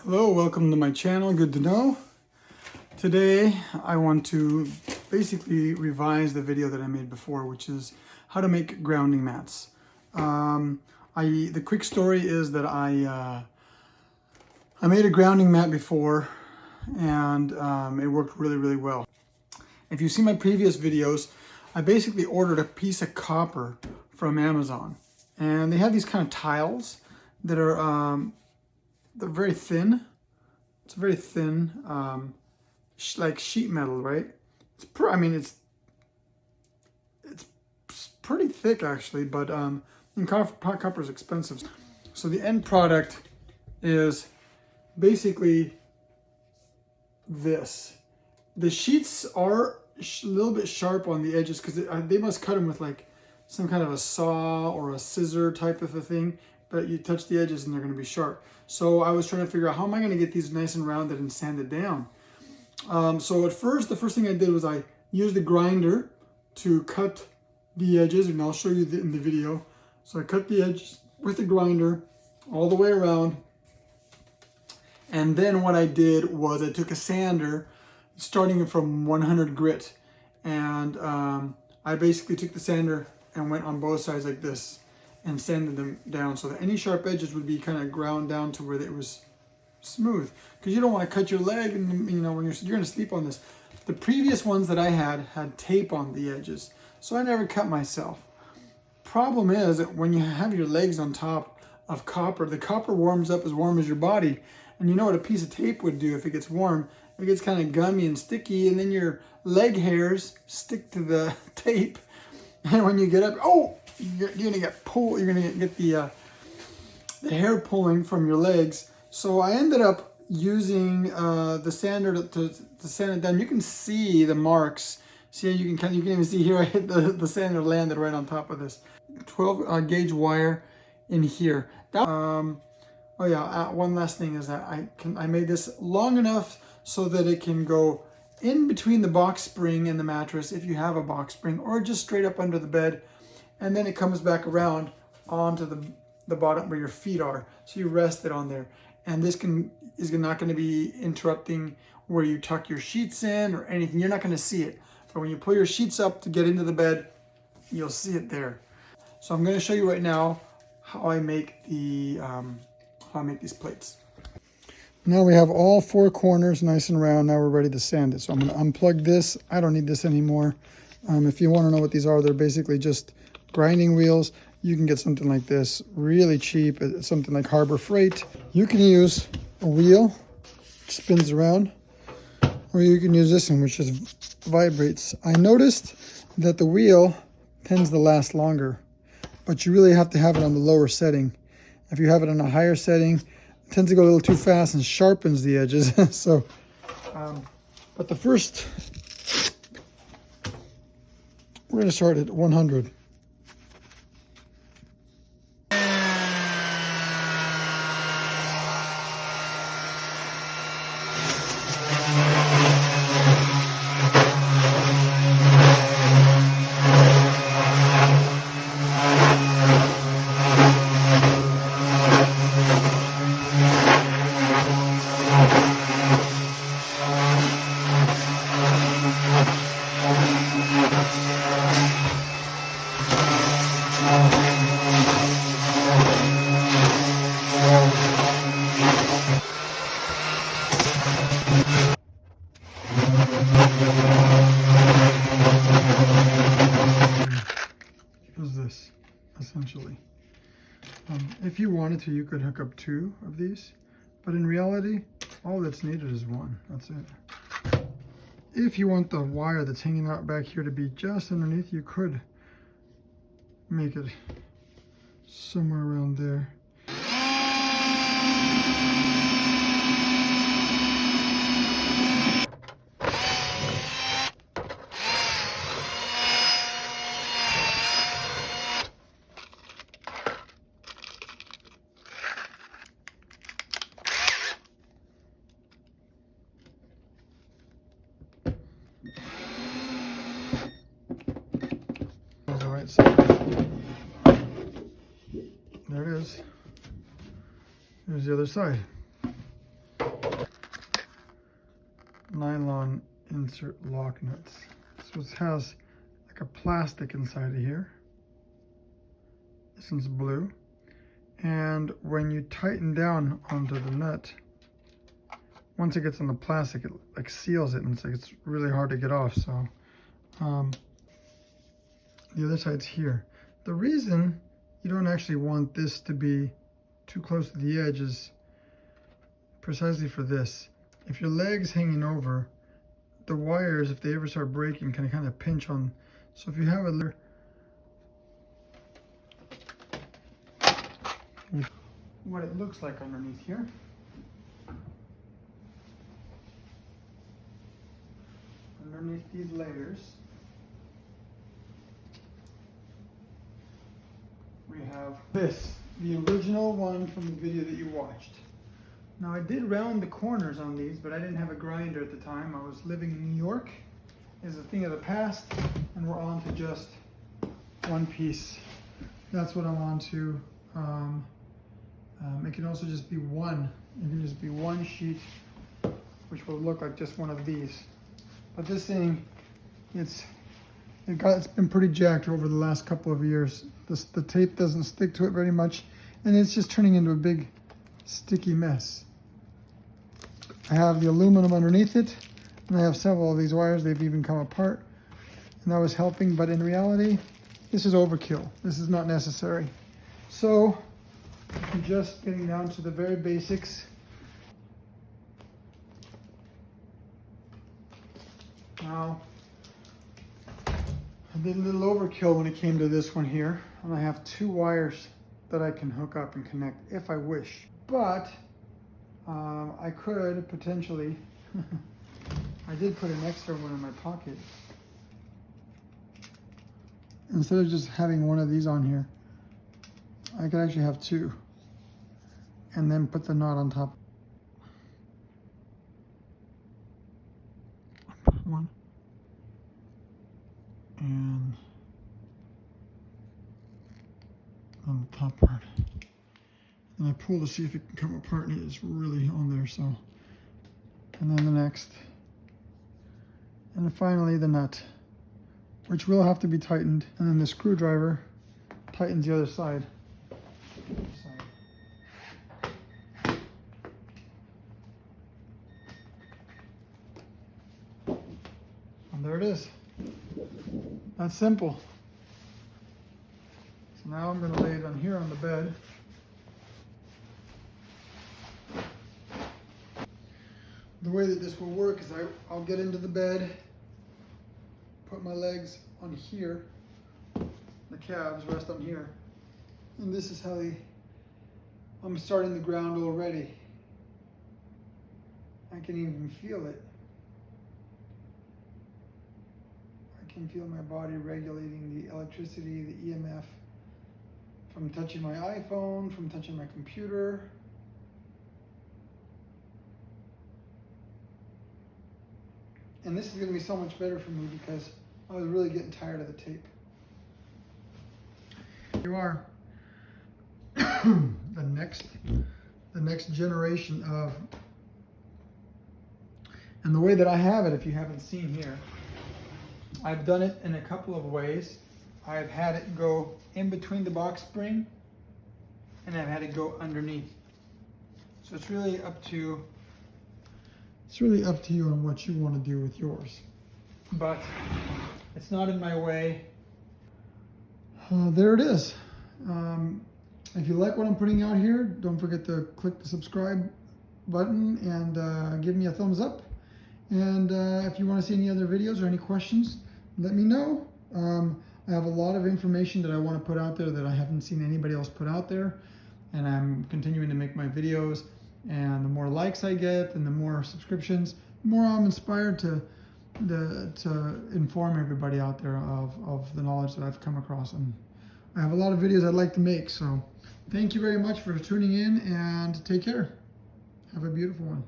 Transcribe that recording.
Hello, welcome to my channel, good to know. Today I want to basically revise the video that I made before, which is how to make grounding mats. The quick story is that I made a grounding mat before and it worked really well. If you see my previous videos, I basically ordered a piece of copper from Amazon, and they have these kind of tiles that are they're very thin. It's very thin, like sheet metal, right? It's pretty thick actually, but copper is expensive. So the end product is basically this. The sheets are a little bit sharp on the edges because they must cut them with like some kind of a saw or a scissor type of a thing, but you touch the edges and they're going to be sharp. So I was trying to figure out how am I going to get these nice and rounded and sanded down. So at first, the first thing I did was I used the grinder to cut the edges, and I'll show you in the video. So I cut the edges with the grinder all the way around. And then what I did was I took a sander, starting from 100 grit, and I basically took the sander and went on both sides like this and sanded them down so that any sharp edges would be kind of ground down to where it was smooth, because you don't want to cut your leg, and you know, when you're going to sleep on this. The previous ones that I had tape on the edges, so I never cut myself. Problem is that when you have your legs on top of copper, the copper warms up as warm as your body, and you know what a piece of tape would do if it gets warm? It gets kind of gummy and sticky, and then your leg hairs stick to the tape, and when you get up, you're gonna get pulled. You're gonna get the hair pulling from your legs. So I ended up using the sander to sand it down. You can see the marks. See, you can even see here. I hit the sander landed right on top of this 12 gauge wire in here. One last thing is that I made this long enough so that it can go in between the box spring and the mattress if you have a box spring, or just straight up under the bed, and then it comes back around onto the bottom where your feet are, so you rest it on there. And this is not going to be interrupting where you tuck your sheets in or anything. You're not going to see it, but when you pull your sheets up to get into the bed, you'll see it there. So I'm going to show you right now how I make these plates. Now we have all four corners nice and round. Now we're ready to sand it. So I'm going to unplug this. I don't need this anymore. If you want to know what these are, they're basically just grinding wheels. You can get something like this really cheap. It's something like Harbor Freight. You can use a wheel, spins around, or you can use this one, which just vibrates. I noticed that the wheel tends to last longer, but you really have to have it on the lower setting. If you have it on a higher setting, it tends to go a little too fast and sharpens the edges. So, but the first, we're going to start at 100. This essentially. If you wanted to, you could hook up 2 of these, but in reality, all that's needed is 1. That's it. If you want the wire that's hanging out back here to be just underneath, you could make it somewhere around there. right side. There it is. There's the other side. nylon insert lock nuts. So it has like a plastic inside of here. This one's blue. And when you tighten down onto the nut, once it gets on the plastic, it like seals it, and it's really hard to get off. So the other side's here. The reason you don't actually want this to be too close to the edge is precisely for this. If your leg's hanging over, the wires, if they ever start breaking, can kind of pinch on. So if you have a what it looks like underneath here. Underneath these layers, we have this, the original one from the video that you watched. Now I did round the corners on these, but I didn't have a grinder at the time. I was living in New York. It's a thing of the past, and we're on to just one piece. That's what I'm on to. It can also just be one. It can just be one sheet, which will look like just one of these. But this thing, it's been pretty jacked over the last couple of years. The tape doesn't stick to it very much, and it's just turning into a big sticky mess. I have the aluminum underneath it, and I have several of these wires. They've even come apart, and that was helping, but in reality, this is overkill. This is not necessary. So I'm just getting down to the very basics. Now, I did a little overkill when it came to this one here, and I have 2 wires that I can hook up and connect if I wish. But I could potentially, I did put an extra one in my pocket. Instead of just having one of these on here, I could actually have 2 and then put the knot on top. Put one and on the top part. And I pull to see if it can come apart, and it is really on there, so. And then the next. And then finally the nut, which will have to be tightened. And then the screwdriver tightens the other side. And there it is. That's simple. So now I'm going to lay it on here on the bed. The way that this will work is I'll get into the bed, put my legs on here, the calves rest on here, and this is how I'm starting the ground already. I can even feel it. I can feel my body regulating the electricity, the EMF, from touching my iPhone, from touching my computer. And this is going to be so much better for me because I was really getting tired of the tape. Here you are. the next generation of, and the way that I have it, if you haven't seen here, I've done it in a couple of ways. I've had it go in between the box spring, and I've had it go underneath. So it's really up to you on what you want to do with yours. But it's not in my way. There it is. If you like what I'm putting out here, don't forget to click the subscribe button and give me a thumbs up. And if you want to see any other videos or any questions, let me know. I have a lot of information that I want to put out there that I haven't seen anybody else put out there. And I'm continuing to make my videos. And the more likes I get and the more subscriptions, the more I'm inspired to inform everybody out there of the knowledge that I've come across. And I have a lot of videos I'd like to make. So thank you very much for tuning in, and take care. Have a beautiful one.